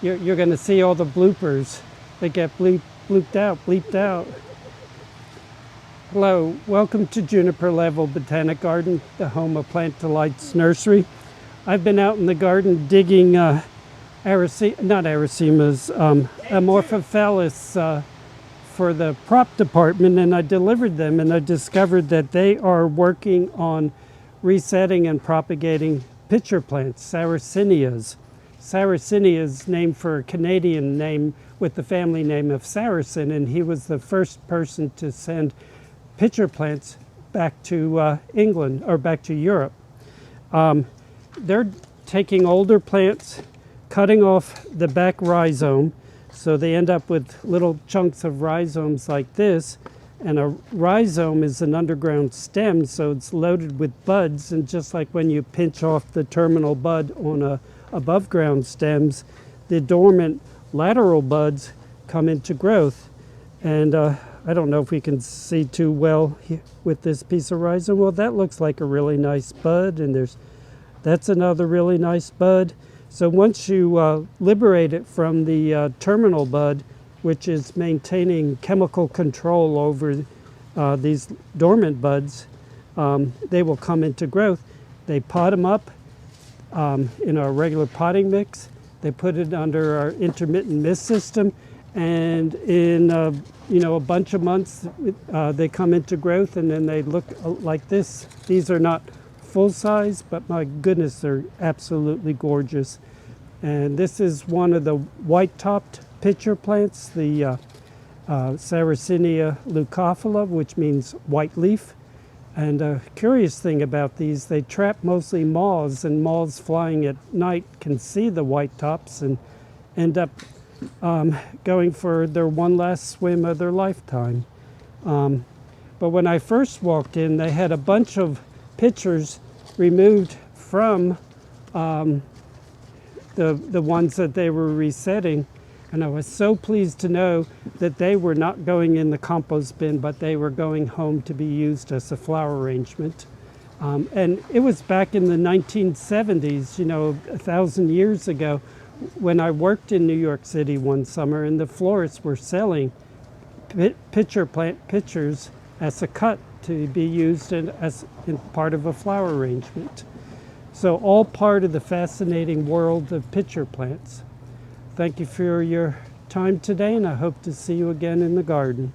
You're going to see all the bloopers that get bleeped out. Hello, welcome to Juniper Level Botanic Garden, the home of Plant Delights Nursery. I've been out in the garden digging Amorphophallus for the prop department, and I delivered them, and I discovered that they are working on resetting and propagating pitcher plants, Sarracenias. Sarracenia is named for a Canadian name with the family name of Saracen, and he was the first person to send pitcher plants back to England, or back to Europe. They're taking older plants, cutting off the back rhizome, so they end up with little chunks of rhizomes like this. And a rhizome is an underground stem, so it's loaded with buds, and just like when you pinch off the terminal bud on above ground stems, the dormant lateral buds come into growth. And I don't know if we can see too well with this piece of rhizome. Well, that looks like a really nice bud, and that's another really nice bud. So once you liberate it from the terminal bud, which is maintaining chemical control over these dormant buds, they will come into growth. They pot them up in our regular potting mix. They put it under our intermittent mist system, and in a bunch of months they come into growth, and then they look like this. These are not full size, but my goodness, they're absolutely gorgeous. And this is one of the white-topped pitcher plants, the Sarracenia leucophila, which means white leaf. And a curious thing about these, they trap mostly moths, and moths flying at night can see the white tops and end up going for their one last swim of their lifetime. But when I first walked in, they had a bunch of pitchers removed from the ones that they were resetting, and I was so pleased to know that they were not going in the compost bin, but they were going home to be used as a flower arrangement. And it was back in the 1970s, 1,000 years ago, when I worked in New York City one summer, and the florists were selling pitcher plant pitchers as a cut to be used as part of a flower arrangement. So all part of the fascinating world of pitcher plants. Thank you for your time today, and I hope to see you again in the garden.